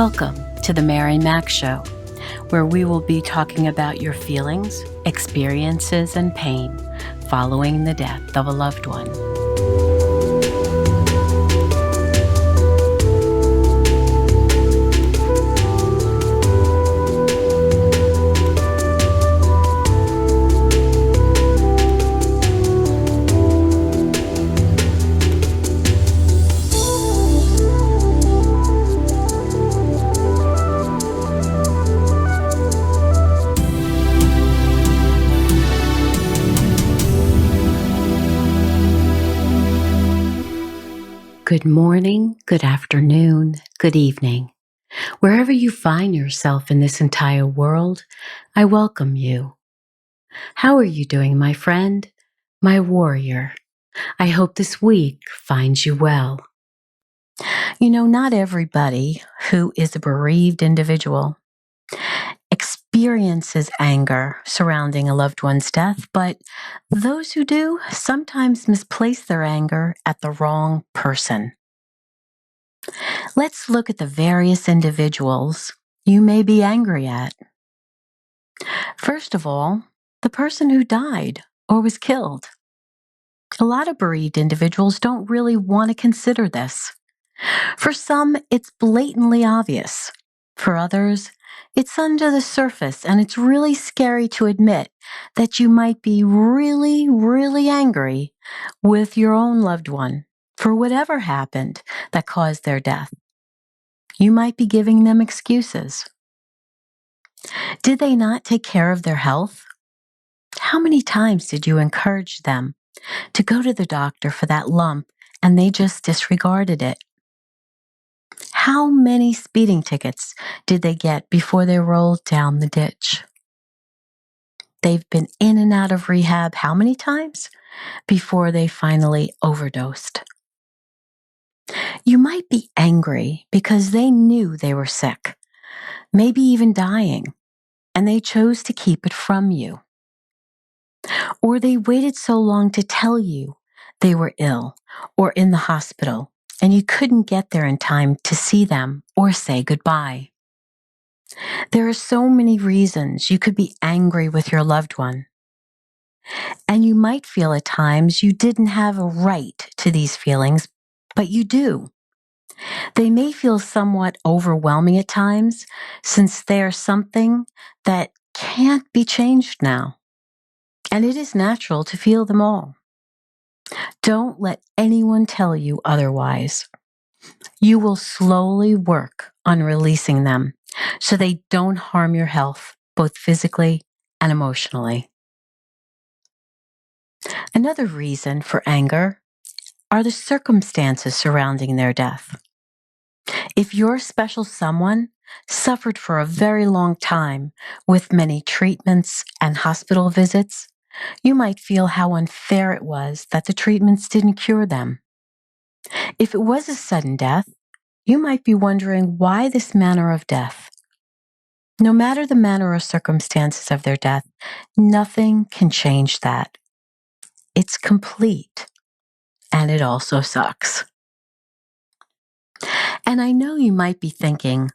Welcome to the Mary Mac Show, where we will be talking about your feelings, experiences, and pain following the death of a loved one. Good morning, good afternoon, good evening. Wherever you find yourself in this entire world, I welcome you. How are you doing, my friend, my warrior? I hope this week finds you well. You know, not everybody who is a bereaved individual experiences anger surrounding a loved one's death, but those who do sometimes misplace their anger at the wrong person. Let's look at the various individuals you may be angry at. First of all, the person who died or was killed. A lot of bereaved individuals don't really want to consider this. For some, it's blatantly obvious. For others, it's under the surface, and it's really scary to admit that you might be really, really angry with your own loved one for whatever happened that caused their death. You might be giving them excuses. Did they not take care of their health? How many times did you encourage them to go to the doctor for that lump and they just disregarded it? How many speeding tickets did they get before they rolled down the ditch? They've been in and out of rehab how many times before they finally overdosed? You might be angry because they knew they were sick, maybe even dying, and they chose to keep it from you. Or they waited so long to tell you they were ill or in the hospital, and you couldn't get there in time to see them or say goodbye. There are so many reasons you could be angry with your loved one. And you might feel at times you didn't have a right to these feelings, but you do. They may feel somewhat overwhelming at times since they are something that can't be changed now. And it is natural to feel them all. Don't let anyone tell you otherwise. You will slowly work on releasing them so they don't harm your health, both physically and emotionally. Another reason for anger are the circumstances surrounding their death. If your special someone suffered for a very long time with many treatments and hospital visits, you might feel how unfair it was that the treatments didn't cure them. If it was a sudden death, you might be wondering why this manner of death. No matter the manner or circumstances of their death, nothing can change that. It's complete, and it also sucks. And I know you might be thinking,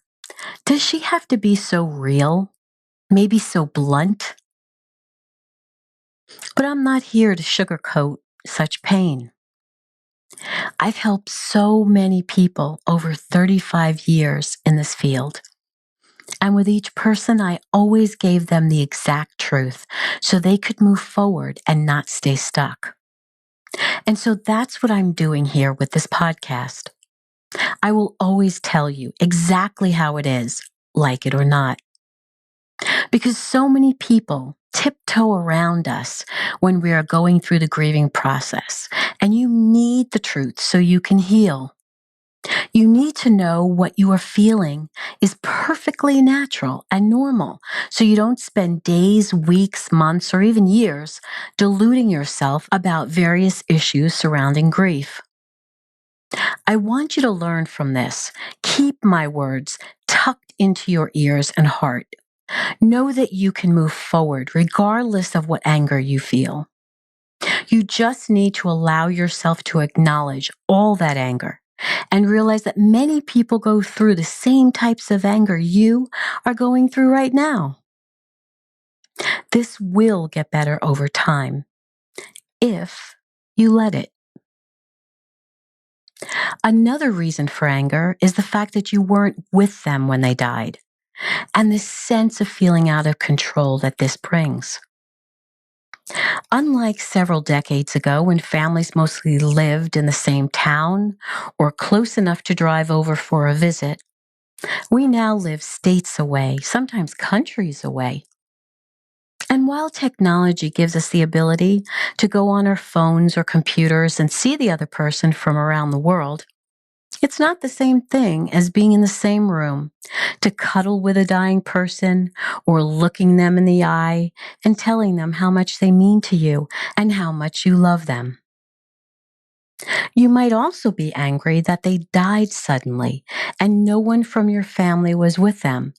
does she have to be so real? Maybe so blunt? But I'm not here to sugarcoat such pain. I've helped so many people over 35 years in this field. And with each person, I always gave them the exact truth so they could move forward and not stay stuck. And so that's what I'm doing here with this podcast. I will always tell you exactly how it is, like it or not. Because so many people tiptoe around us when we are going through the grieving process, and you need the truth so you can heal. You need to know what you are feeling is perfectly natural and normal, so you don't spend days, weeks, months, or even years deluding yourself about various issues surrounding grief. I want you to learn from this. Keep my words tucked into your ears and heart. Know that you can move forward regardless of what anger you feel. You just need to allow yourself to acknowledge all that anger and realize that many people go through the same types of anger you are going through right now. This will get better over time if you let it. Another reason for anger is the fact that you weren't with them when they died, and the sense of feeling out of control that this brings. Unlike several decades ago when families mostly lived in the same town or close enough to drive over for a visit, we now live states away, sometimes countries away. And while technology gives us the ability to go on our phones or computers and see the other person from around the world, it's not the same thing as being in the same room to cuddle with a dying person or looking them in the eye and telling them how much they mean to you and how much you love them. You might also be angry that they died suddenly and no one from your family was with them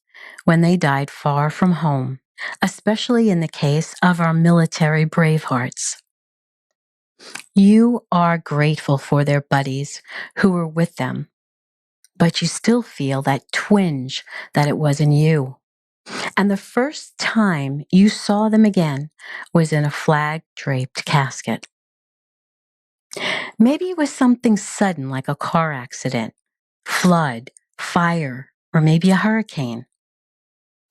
when they died far from home, especially in the case of our military bravehearts. You are grateful for their buddies who were with them, but you still feel that twinge that it wasn't you. And the first time you saw them again was in a flag-draped casket. Maybe it was something sudden like a car accident, flood, fire, or maybe a hurricane.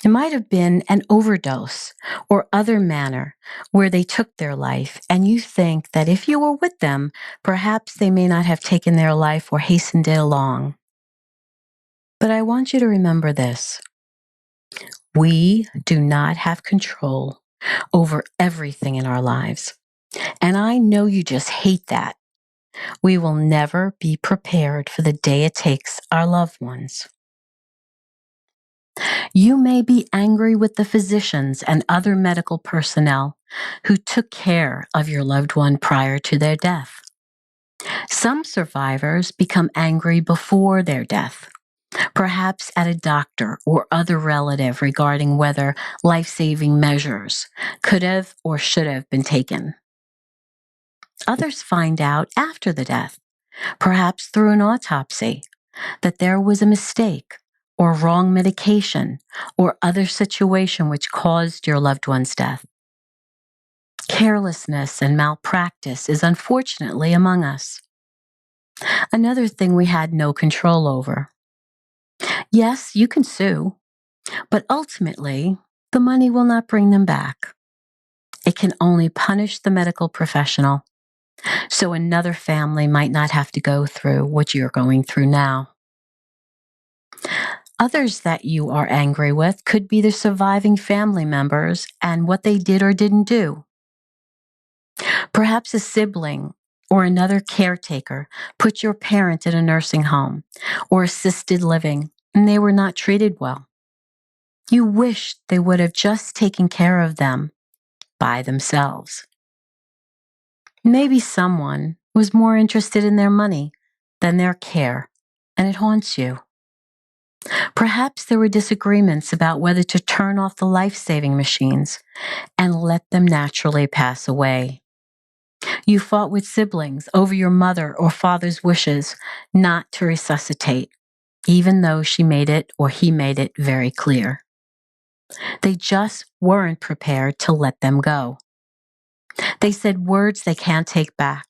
It might have been an overdose or other manner where they took their life, and you think that if you were with them, perhaps they may not have taken their life or hastened it along. But I want you to remember this. We do not have control over everything in our lives. And I know you just hate that. We will never be prepared for the day it takes our loved ones. You may be angry with the physicians and other medical personnel who took care of your loved one prior to their death. Some survivors become angry before their death, perhaps at a doctor or other relative regarding whether life-saving measures could have or should have been taken. Others find out after the death, perhaps through an autopsy, that there was a mistake or wrong medication or other situation which caused your loved one's death. Carelessness and malpractice is unfortunately among us. Another thing we had no control over. Yes, you can sue, but ultimately, the money will not bring them back. It can only punish the medical professional, so another family might not have to go through what you're going through now. Others that you are angry with could be the surviving family members and what they did or didn't do. Perhaps a sibling or another caretaker put your parent in a nursing home or assisted living, and they were not treated well. You wish they would have just taken care of them by themselves. Maybe someone was more interested in their money than their care, and it haunts you. Perhaps there were disagreements about whether to turn off the life-saving machines and let them naturally pass away. You fought with siblings over your mother or father's wishes not to resuscitate, even though she made it or he made it very clear. They just weren't prepared to let them go. They said words they can't take back,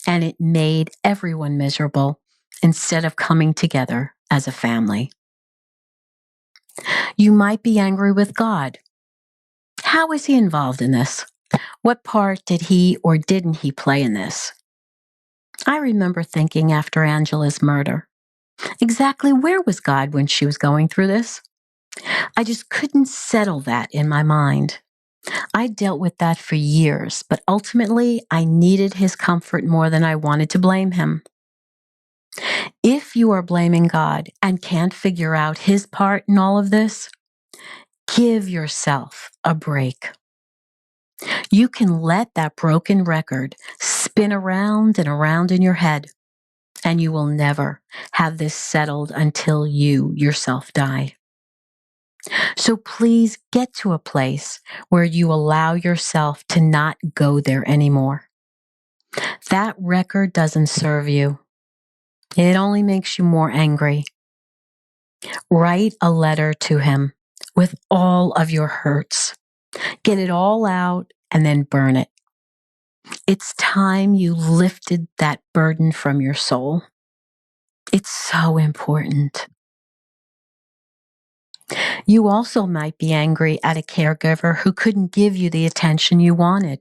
and it made everyone miserable instead of coming together as a family. You might be angry with God. How is he involved in this? What part did he or didn't he play in this? I remember thinking after Angela's murder, exactly where was God when she was going through this? I just couldn't settle that in my mind. I dealt with that for years, but ultimately I needed his comfort more than I wanted to blame him. If you are blaming God and can't figure out his part in all of this, give yourself a break. You can let that broken record spin around and around in your head, and you will never have this settled until you yourself die. So please get to a place where you allow yourself to not go there anymore. That record doesn't serve you. It only makes you more angry. Write a letter to him with all of your hurts. Get it all out and then burn it. It's time you lifted that burden from your soul. It's so important. You also might be angry at a caregiver who couldn't give you the attention you wanted.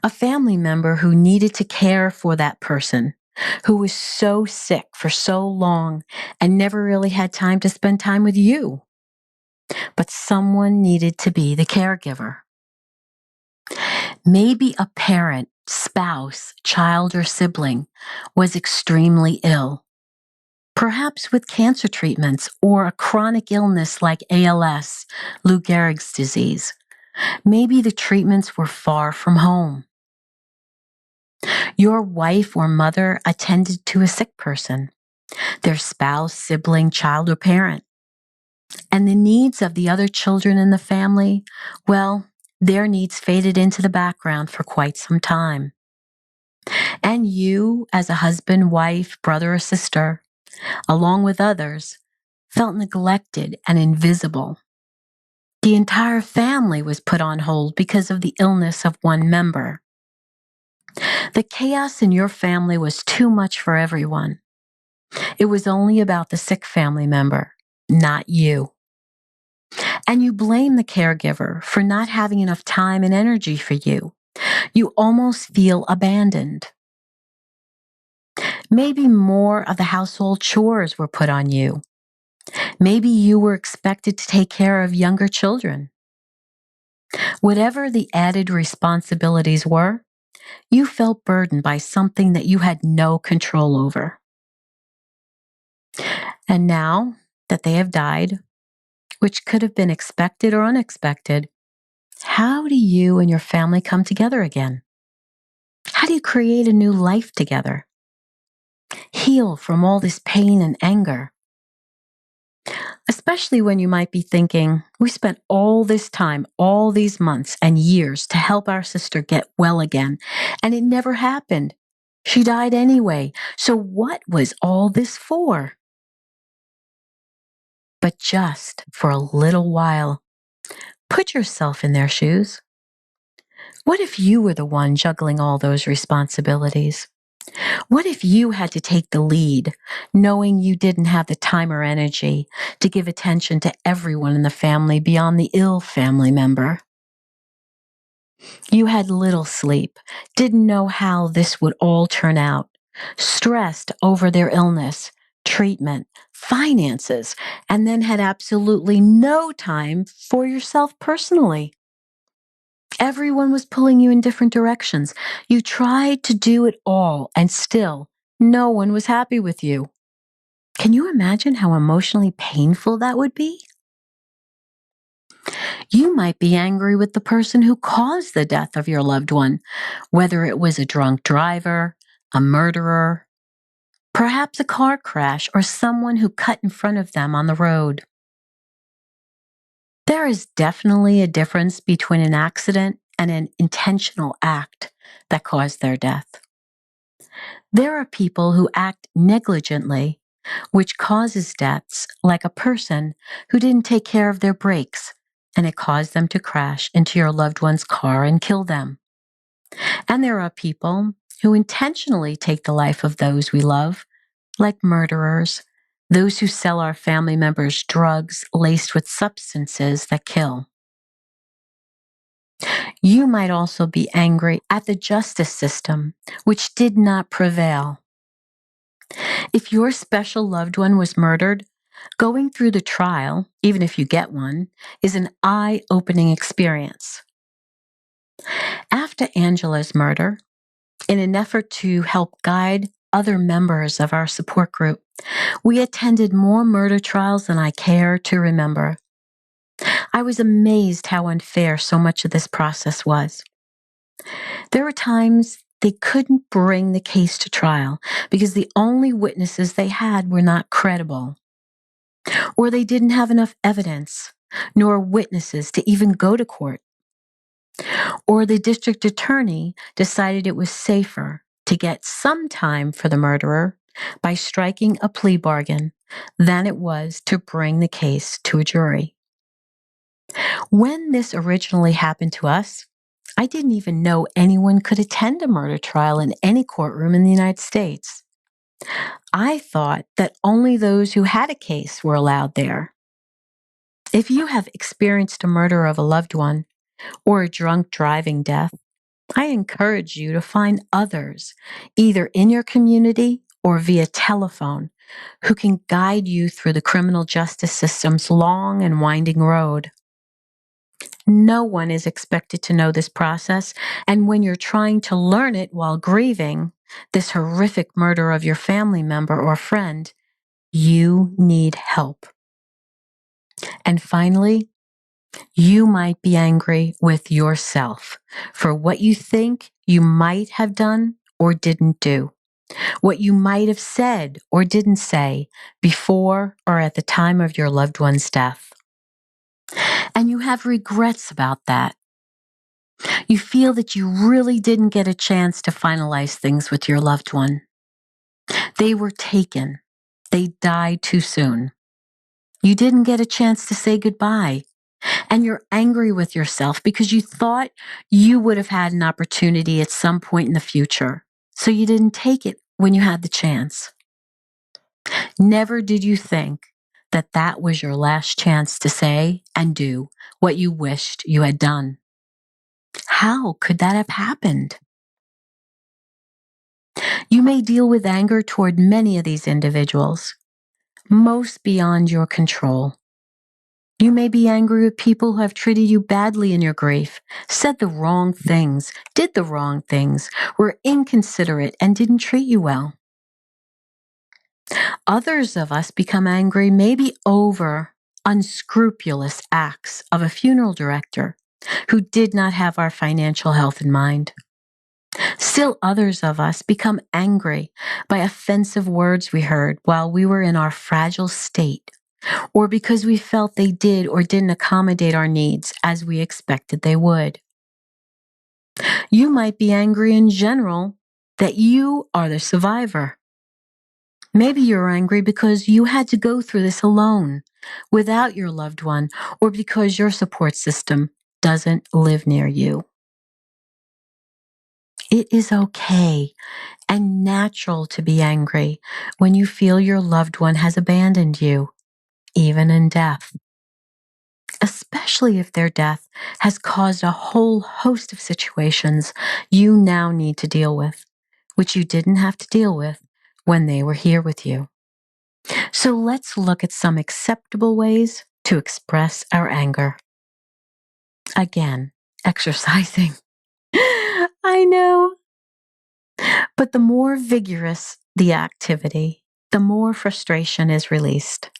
A family member who needed to care for that person, who was so sick for so long and never really had time to spend time with you. But someone needed to be the caregiver. Maybe a parent, spouse, child, or sibling was extremely ill, perhaps with cancer treatments or a chronic illness like ALS, Lou Gehrig's disease. Maybe the treatments were far from home. Your wife or mother attended to a sick person, their spouse, sibling, child, or parent. And the needs of the other children in the family, well, their needs faded into the background for quite some time. And you, as a husband, wife, brother, or sister, along with others, felt neglected and invisible. The entire family was put on hold because of the illness of one member. The chaos in your family was too much for everyone. It was only about the sick family member, not you. And you blame the caregiver for not having enough time and energy for you. You almost feel abandoned. Maybe more of the household chores were put on you. Maybe you were expected to take care of younger children. Whatever the added responsibilities were, you felt burdened by something that you had no control over. And now that they have died, which could have been expected or unexpected, how do you and your family come together again? How do you create a new life together? Heal from all this pain and anger? Especially when you might be thinking, we spent all this time, all these months and years to help our sister get well again, and it never happened. She died anyway. So what was all this for? But just for a little while, put yourself in their shoes. What if you were the one juggling all those responsibilities? What if you had to take the lead, knowing you didn't have the time or energy to give attention to everyone in the family beyond the ill family member? You had little sleep, didn't know how this would all turn out, stressed over their illness, treatment, finances, and then had absolutely no time for yourself personally. Everyone was pulling you in different directions. You tried to do it all, and still, no one was happy with you. Can you imagine how emotionally painful that would be? You might be angry with the person who caused the death of your loved one, whether it was a drunk driver, a murderer, perhaps a car crash, or someone who cut in front of them on the road. There is definitely a difference between an accident and an intentional act that caused their death. There are people who act negligently, which causes deaths, like a person who didn't take care of their brakes and it caused them to crash into your loved one's car and kill them. And there are people who intentionally take the life of those we love, like murderers, those who sell our family members drugs laced with substances that kill. You might also be angry at the justice system, which did not prevail. If your special loved one was murdered, going through the trial, even if you get one, is an eye-opening experience. After Angela's murder, in an effort to help guide other members of our support group, we attended more murder trials than I care to remember. I was amazed how unfair so much of this process was. There were times they couldn't bring the case to trial because the only witnesses they had were not credible, or they didn't have enough evidence, nor witnesses to even go to court, or the district attorney decided it was safer to get some time for the murderer by striking a plea bargain than it was to bring the case to a jury. When this originally happened to us, I didn't even know anyone could attend a murder trial in any courtroom in the United States. I thought that only those who had a case were allowed there. If you have experienced a murder of a loved one or a drunk driving death, I encourage you to find others, either in your community or via telephone, who can guide you through the criminal justice system's long and winding road. No one is expected to know this process, and when you're trying to learn it while grieving this horrific murder of your family member or friend, you need help. And finally, you might be angry with yourself for what you think you might have done or didn't do, what you might have said or didn't say before or at the time of your loved one's death. And you have regrets about that. You feel that you really didn't get a chance to finalize things with your loved one. They were taken. They died too soon. You didn't get a chance to say goodbye. And you're angry with yourself because you thought you would have had an opportunity at some point in the future. So you didn't take it when you had the chance. Never did you think that that was your last chance to say and do what you wished you had done. How could that have happened? You may deal with anger toward many of these individuals, most beyond your control. You may be angry with people who have treated you badly in your grief, said the wrong things, did the wrong things, were inconsiderate, and didn't treat you well. Others of us become angry maybe over unscrupulous acts of a funeral director who did not have our financial health in mind. Still others of us become angry by offensive words we heard while we were in our fragile state, or because we felt they did or didn't accommodate our needs as we expected they would. You might be angry in general that you are the survivor. Maybe you're angry because you had to go through this alone, without your loved one, or because your support system doesn't live near you. It is okay and natural to be angry when you feel your loved one has abandoned you, even in death. Especially if their death has caused a whole host of situations you now need to deal with, which you didn't have to deal with when they were here with you. So let's look at some acceptable ways to express our anger. Again, exercising. I know. But the more vigorous the activity, the more frustration is released.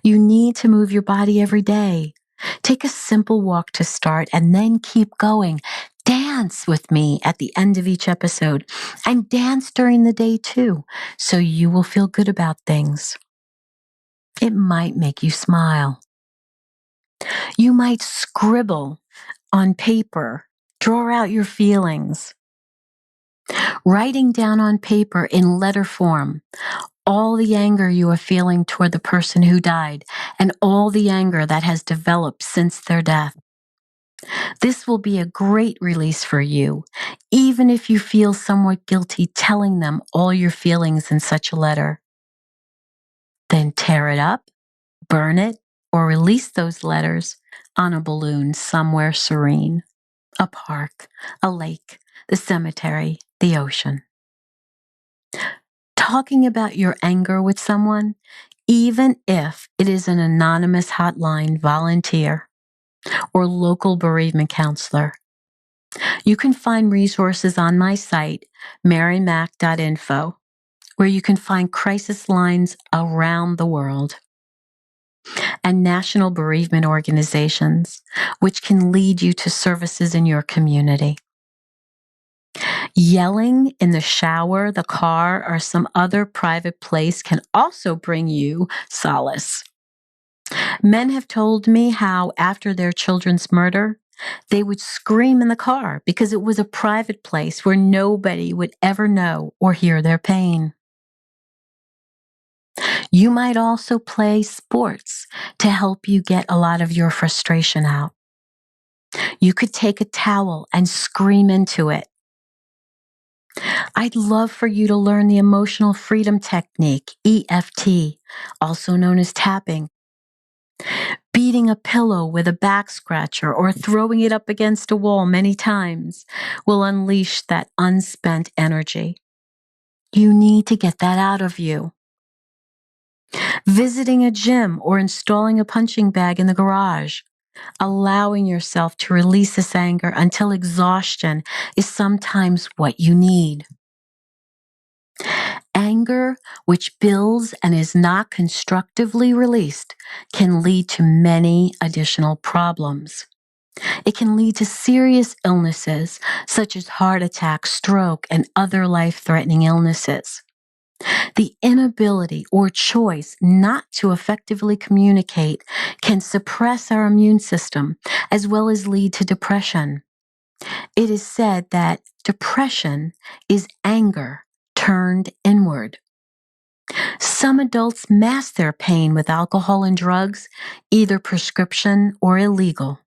You need to move your body every day. Take a simple walk to start and then keep going. Dance with me at the end of each episode and dance during the day too, so you will feel good about things. It might make you smile. You might scribble on paper, draw out your feelings. Writing down on paper in letter form all the anger you are feeling toward the person who died and all the anger that has developed since their death. This will be a great release for you, even if you feel somewhat guilty telling them all your feelings in such a letter. Then tear it up, burn it, or release those letters on a balloon somewhere serene. A park, a lake, the cemetery, the ocean. Talking about your anger with someone, even if it is an anonymous hotline volunteer or local bereavement counselor. You can find resources on my site, marymac.info, where you can find crisis lines around the world and national bereavement organizations, which can lead you to services in your community. Yelling in the shower, the car, or some other private place can also bring you solace. Men have told me how, after their children's murder, They would scream in the car because it was a private place where nobody would ever know or hear their pain. You might also play sports to help you get a lot of your frustration out. You could take a towel and scream into it. I'd love for you to learn the emotional freedom technique, EFT, also known as tapping. Beating a pillow with a back scratcher or throwing it up against a wall many times will unleash that unspent energy. You need to get that out of you. Visiting a gym or installing a punching bag in the garage, allowing yourself to release this anger until exhaustion is sometimes what you need. Anger, which builds and is not constructively released, can lead to many additional problems. It can lead to serious illnesses such as heart attack, stroke, and other life-threatening illnesses. The inability or choice not to effectively communicate can suppress our immune system as well as lead to depression. It is said that depression is anger turned inward. Some adults mask their pain with alcohol and drugs, either prescription or illegal.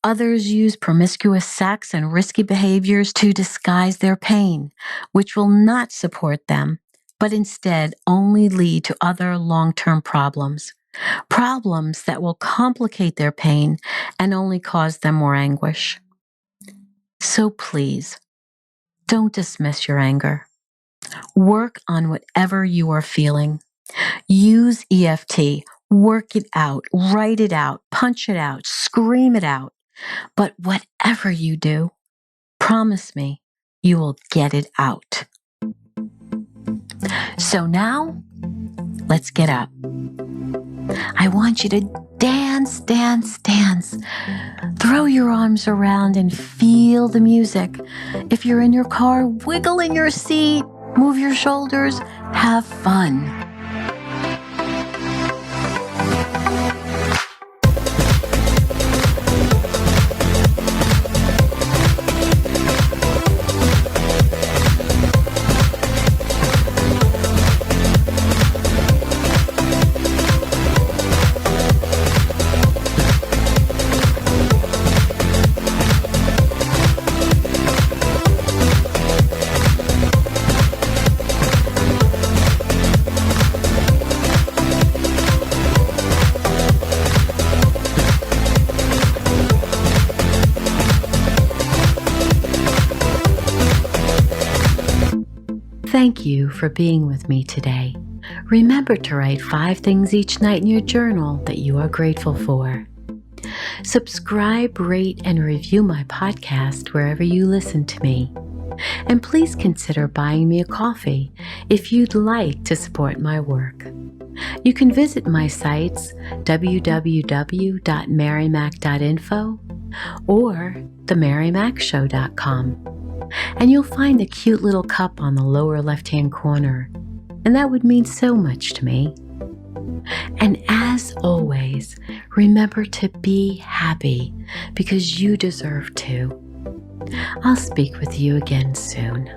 Others use promiscuous sex and risky behaviors to disguise their pain, which will not support them, but instead only lead to other long-term problems. Problems that will complicate their pain and only cause them more anguish. So please, don't dismiss your anger. Work on whatever you are feeling. Use EFT. Work it out. Write it out. Punch it out. Scream it out. But whatever you do, promise me you will get it out. So now, let's get up. I want you to dance, dance, dance. Throw your arms around and feel the music. If you're in your car, wiggle in your seat, move your shoulders, have fun. Thank you for being with me today. Remember to write 5 things each night in your journal that you are grateful for. Subscribe, rate, and review my podcast wherever you listen to me. And please consider buying me a coffee if you'd like to support my work. You can visit my sites www.marymac.info or themarymacshow.com. And you'll find a cute little cup on the lower left-hand corner, and that would mean so much to me. And as always, remember to be happy because you deserve to. I'll speak with you again soon.